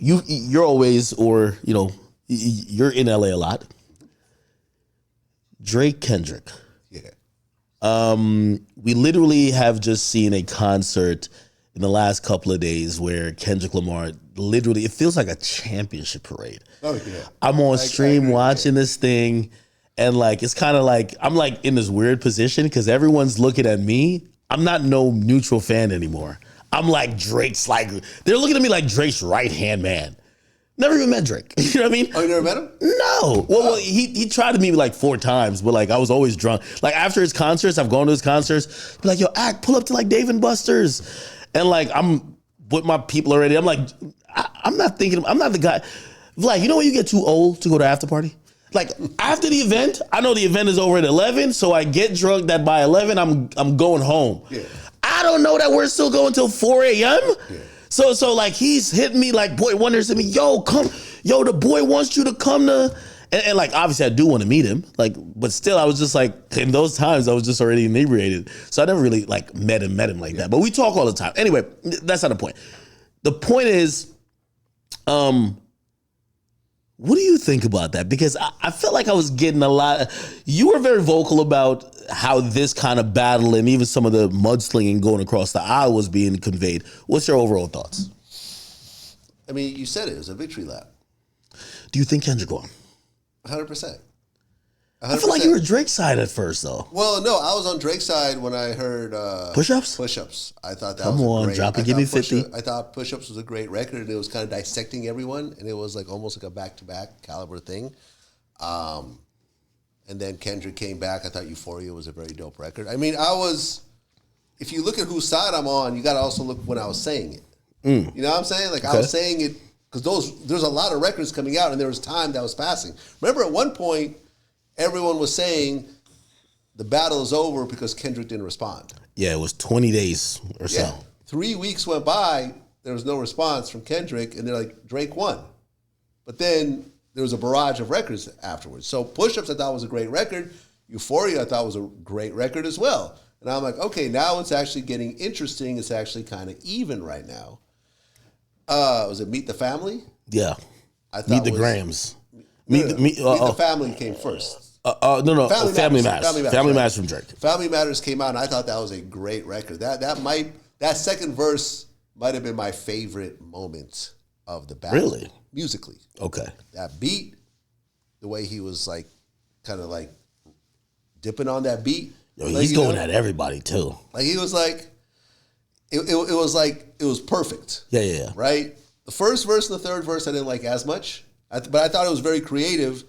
you're always, or you're in LA a lot. Drake, Kendrick. Yeah. We literally have just seen a concert in the last couple of days where Kendrick Lamar literally, it feels like a championship parade. Oh yeah. I'm on stream watching this thing, and like it's kind of like I'm like in this weird position because everyone's looking at me. I'm not no neutral fan anymore. I'm like Drake's, like they're looking at me like Drake's right hand man. Never even met Drake. You know what I mean? Oh, you never met him? No. Well, he tried to meet me like 4 times, but like I was always drunk. Like after his concerts, I've gone to his concerts, be like, yo, pull up to like Dave and Buster's. And like I'm with my people already. I'm like, I'm not the guy. Vlad, you know when you get too old to go to after party? Like after the event, I know the event is over at 11, so I get drunk that by 11 I'm going home. Yeah. I don't know that we're still going till 4 a.m. Yeah. So like he's hitting me like Boy Wonders to me, the boy wants you to come to, and like obviously I do want to meet him, like, but still I was just like in those times I was just already inebriated, so I never really like met him like that. But we talk all the time. Anyway, that's not the point. The point is, what do you think about that? Because I felt like I was getting a lot. You were very vocal about how this kind of battle and even some of the mudslinging going across the aisle was being conveyed. What's your overall thoughts? I mean, you said it was a victory lap. Do you think Kendrick won? 100%. I feel like you were Drake's side at first, though. Well, no, I was on Drake's side when I heard Push-Ups. Push-Ups. I thought that was a great. Drop it, give me 50. I thought Push-Ups was a great record, and it was kind of dissecting everyone, and it was like almost like a back-to-back caliber thing. And then Kendrick came back. I thought Euphoria was a very dope record. I mean, if you look at whose side I'm on, you got to also look when I was saying it. You know what I'm saying? Like, okay. I was saying it because there's a lot of records coming out, and there was time that was passing. Remember, at one point, everyone was saying the battle is over because Kendrick didn't respond. Yeah, it was 20 days or so. 3 weeks went by, there was no response from Kendrick, and they're like, Drake won. But then there was a barrage of records afterwards. So Push-Ups I thought was a great record. Euphoria I thought was a great record as well. And I'm like, okay, now it's actually getting interesting. It's actually kind of even right now. Was it Meet the Family? Yeah. Meet the Grams. Meet the Family came first. No. Family Matters. Family Matters from Drake. Family Matters came out, and I thought that was a great record. That second verse might have been my favorite moment of the battle. Really? Musically. Okay. That beat, the way he was like, kind of like dipping on that beat. Yo, he's going at everybody too. Like he was like, it was perfect. Yeah. Right? The first verse and the third verse I didn't like as much, but I thought it was very creative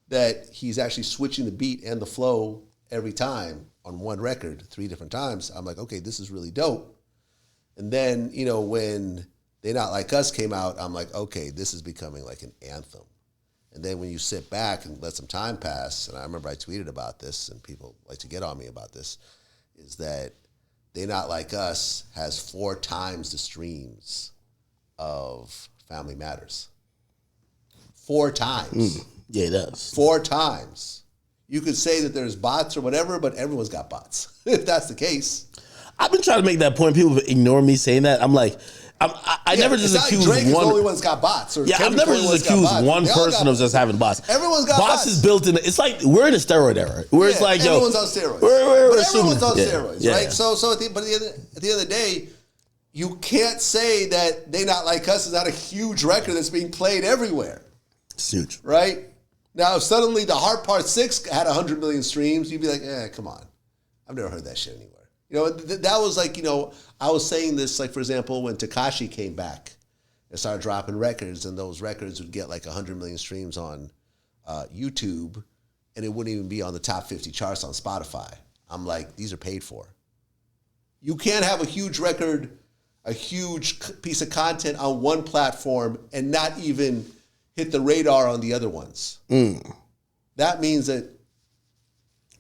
that he's actually switching the beat and the flow every time on one record 3 different times. I'm like, okay, this is really dope. And then, when They Not Like Us came out, I'm like, okay, this is becoming like an anthem. And then when you sit back and let some time pass, and I remember I tweeted about this, and people like to get on me about this, is that They Not Like Us has 4 times the streams of Family Matters. 4 times. Yeah, it does. 4 times. You could say that there's bots or whatever, but everyone's got bots, if that's the case. I've been trying to make that point. People ignore me saying that. I'm like, I never just accuse Drake one. Is the only one's got bots. Or I've never just accused one person of just having bots. Everyone's got bots. Bots is built in. It's like we're in a steroid era. Where it's like, everyone's on steroids. Everyone's on steroids, right? So at the end of the day, you can't say that They Not Like Us is not a huge record that's being played everywhere. It's huge, right? Now, if suddenly The Heart Part 6 had 100 million streams, you'd be like, come on. I've never heard that shit anywhere. That was like, I was saying this, like, for example, when Tekashi came back and started dropping records, and those records would get like 100 million streams on YouTube, and it wouldn't even be on the top 50 charts on Spotify. I'm like, these are paid for. You can't have a huge record, a huge piece of content on one platform and not even hit the radar on the other ones. That means that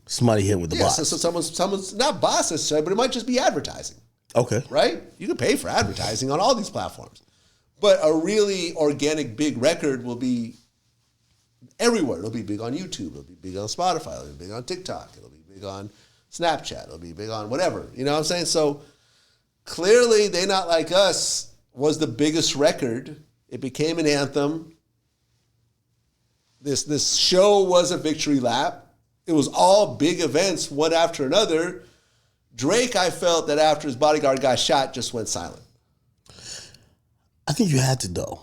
somebody hit with the boss. So someone's not boss necessarily, but it might just be advertising. Okay. Right? You can pay for advertising on all these platforms. But a really organic big record will be everywhere. It'll be big on YouTube. It'll be big on Spotify. It'll be big on TikTok. It'll be big on Snapchat. It'll be big on whatever. You know what I'm saying? So clearly They Not Like Us was the biggest record It became an anthem. This show was a victory lap. It was all big events, one after another. Drake, I felt that after his bodyguard got shot, just went silent. I think you had to, though.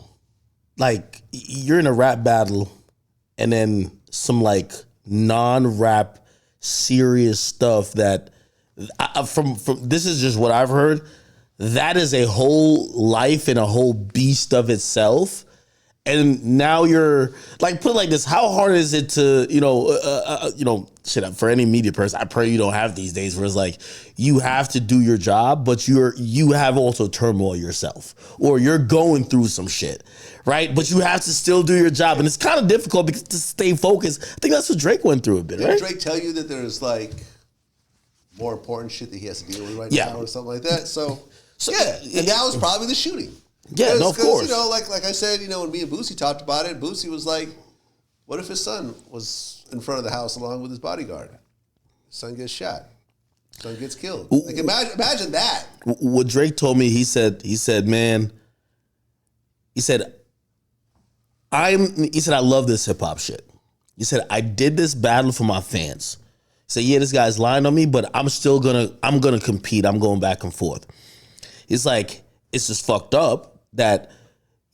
Like, you're in a rap battle, and then some, like, non-rap, serious stuff that, from this is just what I've heard, that is a whole life and a whole beast of itself. And now you're like, put it like this: how hard is it to, shit? For any media person, I pray you don't have these days where it's like you have to do your job, but you have also turmoil yourself, or you're going through some shit, right? But you have to still do your job, and it's kind of difficult because to stay focused. I think that's what Drake went through a bit, right? Did Drake tell you that there's like more important shit that he has to deal with right now, or something like that? So yeah, and that was probably the shooting. Yeah, no, of course. Like I said, when me and Boosie talked about it, Boosie was like, what if his son was in front of the house along with his bodyguard? His son gets shot. His son gets killed. Like, imagine that. What Drake told me, he said, I love this hip hop shit. He said, I did this battle for my fans. He said, yeah, this guy's lying on me, but I'm gonna compete. I'm going back and forth. He's like, it's just fucked up that,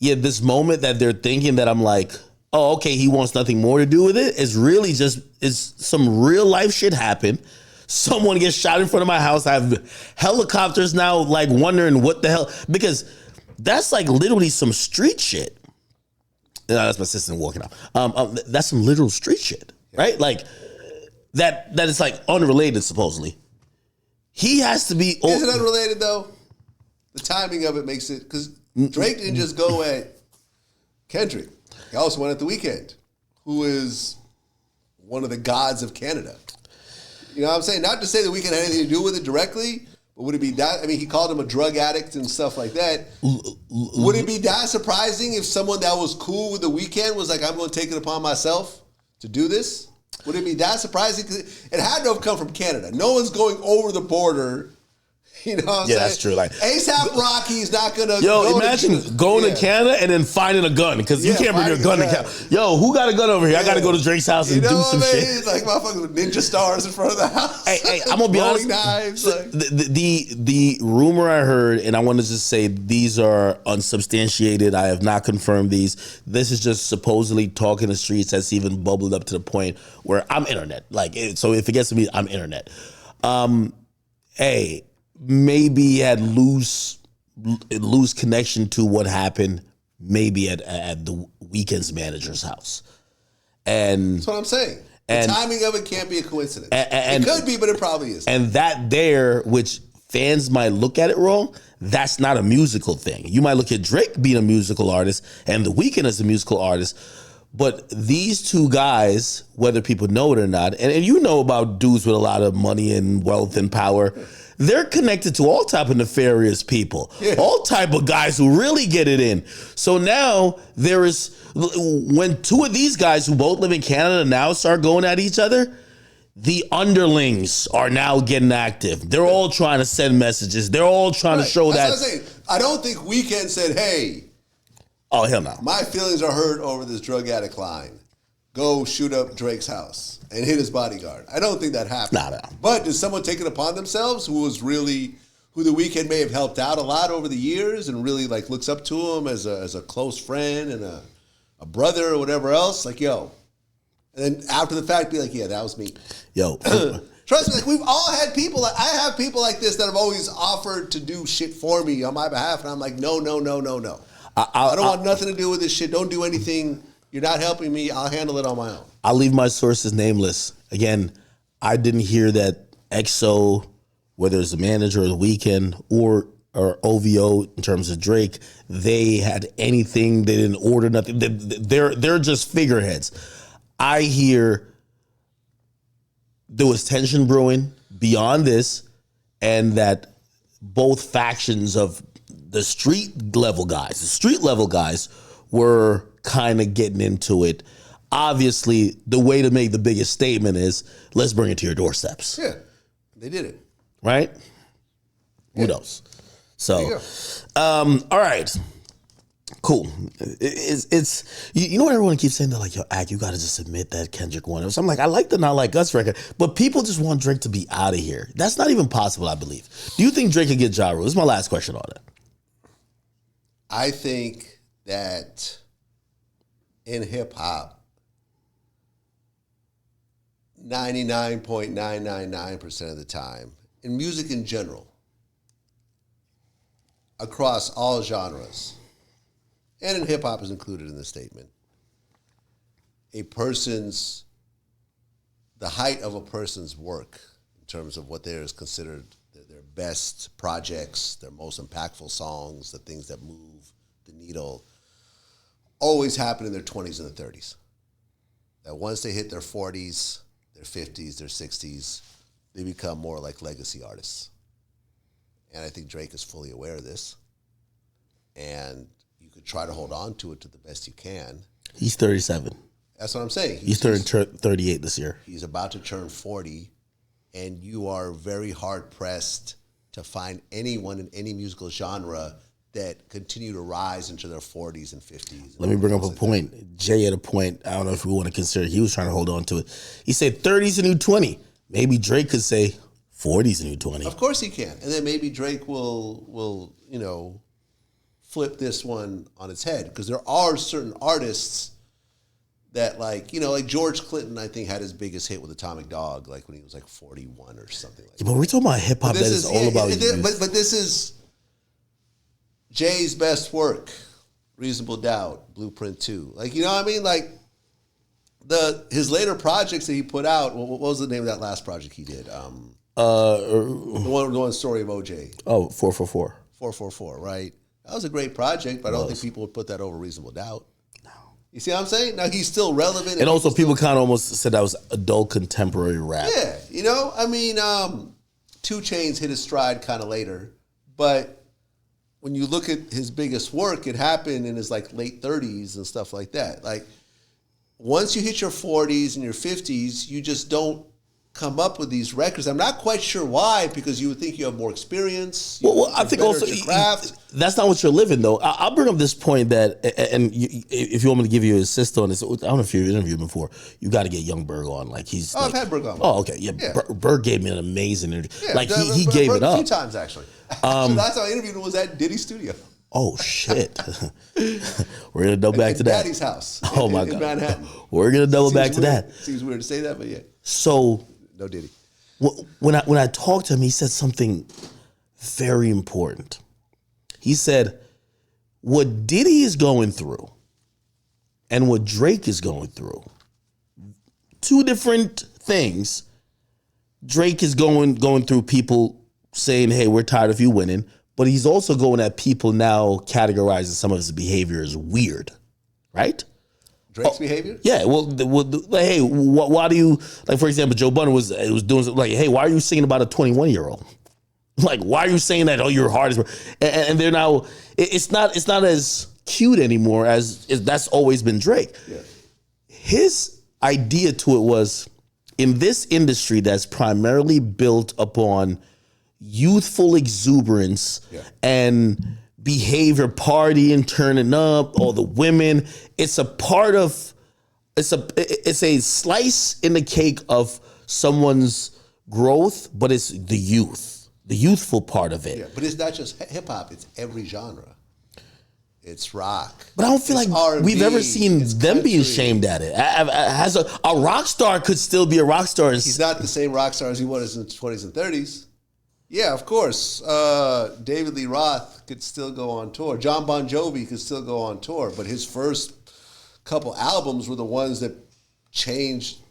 this moment that they're thinking that I'm like, oh, okay, he wants nothing more to do with it, is really just, is some real life shit happen. Someone gets shot in front of my house. I have helicopters now, like, wondering what the hell, because that's like literally some street shit. No, that's my assistant walking out. That's some literal street shit, right? Like, that is like unrelated, supposedly. He has to be... Is it unrelated, though? The timing of it makes it, because Drake didn't just go at Kendrick. He also went at The Weeknd, who is one of the gods of Canada. You know what I'm saying? Not to say The Weeknd had anything to do with it directly, but would it be that? I mean, he called him a drug addict and stuff like that. Would it be that surprising if someone that was cool with The Weeknd was like, I'm going to take it upon myself to do this? Would it be that surprising? Because it had to have come from Canada. No one's going over the border. You know what I'm saying? That's true. Like, ASAP Rocky's not gonna. Imagine going to Canada and then finding a gun, because you can't bring a gun to Canada. Yo, who got a gun over here? I got to go to Drake's house and do some shit. Like motherfuckers with ninja stars in front of the house. Hey, I'm gonna be honest. Knives, the rumor I heard, and I want to just say these are unsubstantiated. I have not confirmed these. This is just supposedly talk in the streets that's even bubbled up to the point where I'm internet. Like, so if it gets to me, I'm internet. Maybe he had loose connection to what happened, maybe at the Weeknd's manager's house. And that's what I'm saying. The timing of it can't be a coincidence. It could be, but it probably is. And that there, which fans might look at it wrong, that's not a musical thing. You might look at Drake being a musical artist and The Weeknd as a musical artist. But these two guys, whether people know it or not, and you know about dudes with a lot of money and wealth and power, they're connected to all type of nefarious people, all type of guys who really get it in. So now when two of these guys who both live in Canada now start going at each other, the underlings are now getting active. They're all trying to send messages. They're all trying to show That's what I'm saying. I don't think Weeknd said, hey, oh, hell no, my feelings are hurt over this drug addict line. Go shoot up Drake's house and hit his bodyguard. I don't think that happened. No. But did someone take it upon themselves who The Weeknd may have helped out a lot over the years and really like looks up to him as a close friend and a brother or whatever else? Like, yo. And then after the fact, be like, yeah, that was me. Yo. Trust me, like we've all had people. I have people like this that have always offered to do shit for me on my behalf. And I'm like, no. I don't want nothing to do with this shit. Don't do anything. You're not helping me. I'll handle it on my own. I'll leave my sources nameless. Again, I didn't hear that EXO, whether it's the manager or The Weeknd or OVO in terms of Drake, they had anything. They didn't order nothing. They're just figureheads. I hear there was tension brewing beyond this, and that both factions of the street level guys were kind of getting into it. Obviously, the way to make the biggest statement is, let's bring it to your doorsteps. Yeah, they did it. Right? Yeah. Who knows? So, all right. Cool. It's you know what everyone keeps saying? They're like, yo, Act, you got to just admit that Kendrick won. So I'm like, I like the Not Like Us record, but people just want Drake to be out of here. That's not even possible, I believe. Do you think Drake could get Ja Rule? This is my last question on it. I think that in hip hop, 99.999% of the time, in music in general, across all genres, and in hip hop is included in the statement, the height of a person's work in terms of what there is considered their best projects, their most impactful songs, the things that move the needle, always happen in their 20s and their 30s. That once they hit their 40s, their 50s, their 60s, they become more like legacy artists. And I think Drake is fully aware of this. And you could try to hold on to it to the best you can. He's 37. That's what I'm saying. He's turning 38 this year. He's about to turn 40, and you are very hard-pressed to find anyone in any musical genre that continue to rise into their 40s and 50s. Let me bring up a point. Jay had a point. I don't know if we want to consider. He was trying to hold on to it. He said 30's a new 20. Maybe Drake could say 40's a new 20. Of course he can. And then maybe Drake will flip this one on its head. Because there are certain artists that like George Clinton, I think, had his biggest hit with Atomic Dog, like when he was like 41 or something like that. But we're talking about hip hop that is all about youth. But this is Jay's best work, Reasonable Doubt, Blueprint 2. Like, you know what I mean? Like his later projects that he put out, what was the name of that last project he did? The one story of OJ. Oh, 444. 444, right? That was a great project, but I don't think people would put that over Reasonable Doubt. No. You see what I'm saying? Now he's still relevant. And also people kind of almost said that was adult contemporary rap. Yeah, I mean, 2 Chainz hit his stride kind of later, but when you look at his biggest work, it happened in his like late 30s and stuff like that. Like once you hit your 40s and your 50s, you just don't come up with these records. I'm not quite sure why, because you would think you have more experience. Well, I think also that's not what you're living though. I'll bring up this point that, and if you want me to give you a assist on this, I don't know if you've interviewed him before. You got to get Young Berg on. Like he's. I've had Berg on. Oh, okay, yeah. Berg gave me an amazing interview. Yeah, like he gave it up a few times actually. So that's how I interviewed him, was at Diddy's studio. Oh shit! We're gonna double back to that. Daddy's house. Oh my god! In Manhattan. We're gonna double back to that. Seems weird to say that, but yeah. So no Diddy. When I talked to him, he said something very important. He said, "What Diddy is going through, and what Drake is going through, 2 different things. Drake is going through people saying, "Hey, we're tired of you winning." But he's also going at people now categorizing some of his behavior as weird, right? Drake's behavior? Yeah. Well, like, hey, why do you, like, for example, Joe Budden was doing like, hey, why are you singing about a 21-year-old? Like, why are you saying that? Oh, your heart is, and they're now, it's not as cute anymore as that's always been Drake. Yeah. His idea to it was, in this industry that's primarily built upon youthful exuberance and behavior, partying, turning up, all the women. It's a slice in the cake of someone's growth, but it's the youthful part of it. Yeah, but it's not just hip hop, it's every genre. It's rock. But I don't feel like R&B, we've ever seen them being country. shamed at it. As a rock star could still be a rock star. He's not the same rock star as he was in his 20s and 30s. Yeah, of course. David Lee Roth could still go on tour. John Bon Jovi could still go on tour, but his first couple albums were the ones that changed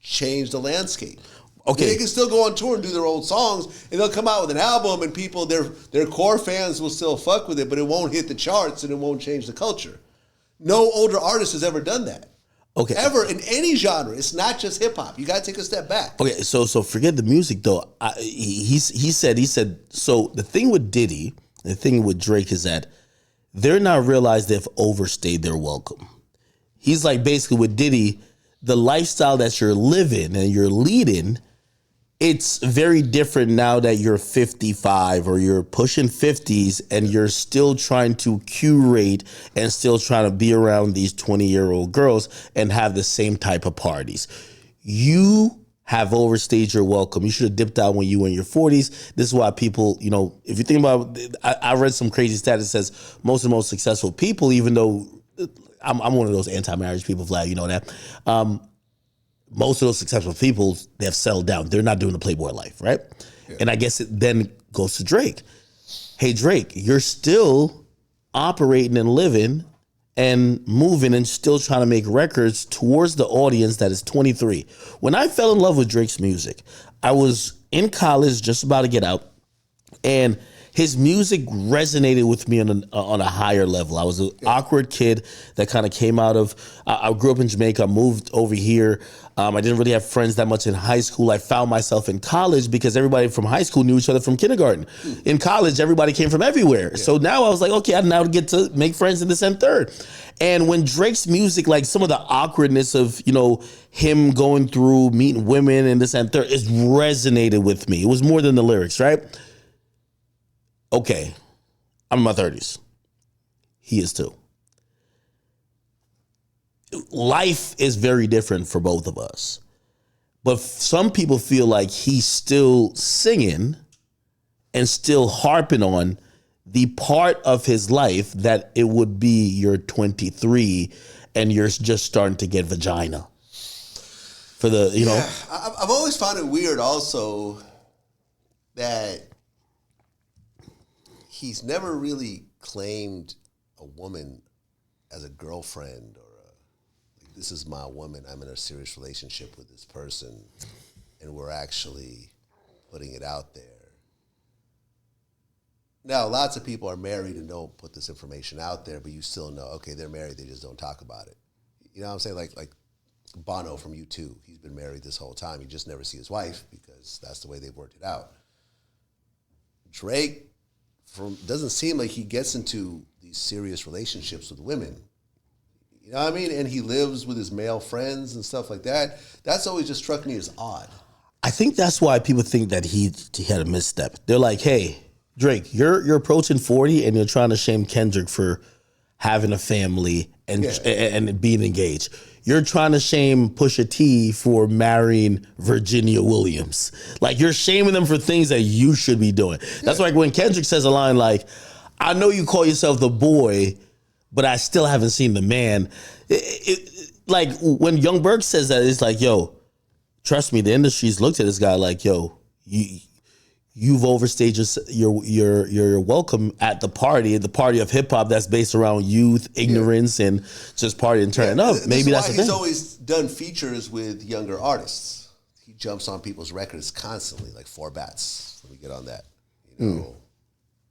the landscape. Okay, they can still go on tour and do their old songs, and they'll come out with an album, and people, their core fans will still fuck with it, but it won't hit the charts and it won't change the culture. No older artist has ever done that. Okay. Ever in any genre. It's not just hip hop. You got to take a step back. Okay, so forget the music though. He said so the thing with Diddy, the thing with Drake is that they're not realized they've overstayed their welcome. He's like, basically with Diddy, the lifestyle that you're living and you're leading it's very different now that you're 55 or you're pushing 50s and you're still trying to curate and still trying to be around these 20-year-old girls and have the same type of parties. You have overstayed your welcome. You should have dipped out when you were in your 40s. This is why people, if you think about it, I read some crazy stat that says most of the most successful people, even though I'm one of those anti-marriage people, Vlad, you know that. Most of those successful people, they have settled down. They're not doing the Playboy life, right? Yeah. And I guess it then goes to Drake. Hey, Drake, you're still operating and living and moving and still trying to make records towards the audience that is 23. When I fell in love with Drake's music, I was in college, just about to get out, and his music resonated with me on a higher level. I was an awkward kid that kind of came out of, I grew up in Jamaica, moved over here. I didn't really have friends that much in high school. I found myself in college because everybody from high school knew each other from kindergarten. In college, everybody came from everywhere. Yeah. So now I was like, okay, I now get to make friends in this and third. And when Drake's music, like some of the awkwardness of, him going through meeting women and this and third, it resonated with me. It was more than the lyrics, right? Okay, I'm in my 30s. He is too. Life is very different for both of us. But some people feel like he's still singing and still harping on the part of his life that it would be you're 23 and you're just starting to get vagina. For the, Yeah, I've always found it weird also that he's never really claimed a woman as a girlfriend or this is my woman. I'm in a serious relationship with this person, and we're actually putting it out there. Now, lots of people are married and don't put this information out there, but you still know, okay, they're married, they just don't talk about it. You know what I'm saying? Like Bono from U2, he's been married this whole time. You just never see his wife because that's the way they've worked it out. Drake doesn't seem like he gets into these serious relationships with women. You know what I mean? And he lives with his male friends and stuff like that. That's always just struck me as odd. I think that's why people think that he had a misstep. They're like, hey, Drake, you're approaching 40 and you're trying to shame Kendrick for having a family and being engaged. You're trying to shame Pusha T for marrying Virginia Williams. Like, you're shaming them for things that you should be doing. That's like when Kendrick says a line like, I know you call yourself the boy, but I still haven't seen the man. Like, when Young Berg says that, it's like, yo, trust me, the industry's looked at this guy like, yo, you've overstayed your welcome at the party of hip hop that's based around youth, ignorance, and just partying and turning up. Maybe that's the thing. He's always done features with younger artists. He jumps on people's records constantly, like Four Bats. Let me get on that.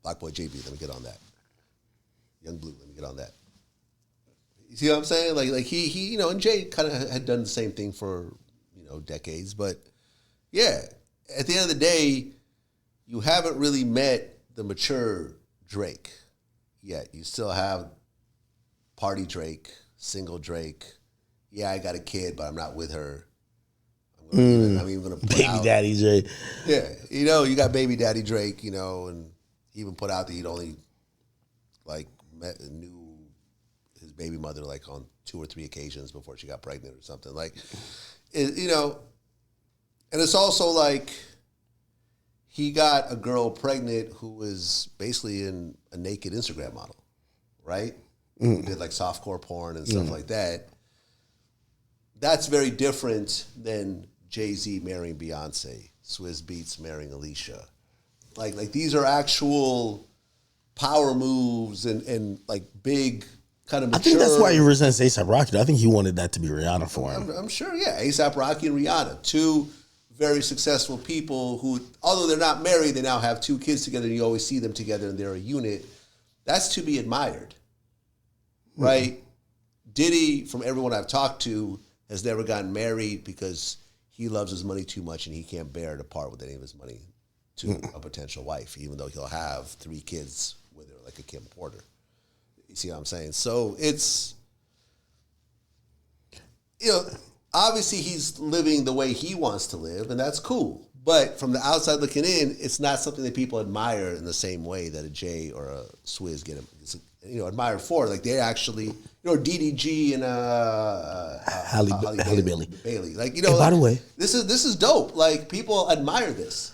Black Boy JB, let me get on that. Young Blue, let me get on that. You see what I'm saying? Like he and Jay kind of had done the same thing for decades, but yeah, at the end of the day, you haven't really met the mature Drake yet. You still have party Drake, single Drake. Yeah, I got a kid, but I'm not with her. I'm even gonna put Baby Daddy Drake. Yeah, you got Baby Daddy Drake, and he even put out that he'd only knew his baby mother like on 2 or 3 occasions before she got pregnant or something. Like, and it's also like he got a girl pregnant who was basically a naked Instagram model, right? Who did like softcore porn and stuff like that. That's very different than Jay-Z marrying Beyonce, Swizz Beatz marrying Alicia. Like these are actual power moves and like big kind of mature. I think that's why he resents A$AP Rocky. I think he wanted that to be Rihanna for him. I'm sure, yeah. A$AP Rocky and Rihanna, 2 very successful people who, although they're not married, they now have 2 kids together and you always see them together and they're a unit. That's to be admired, right? Diddy, from everyone I've talked to, has never gotten married because he loves his money too much and he can't bear to part with any of his money to a potential wife, even though he'll have 3 kids with her, like a Kim Porter. You see what I'm saying? So it's, obviously he's living the way he wants to live, and that's cool. But from the outside looking in, it's not something that people admire in the same way that a Jay or a Swizz get admired for. Like they actually, DDG and Halle Bailey. Bailey. Like Hey, by the way, this is dope. Like people admire this.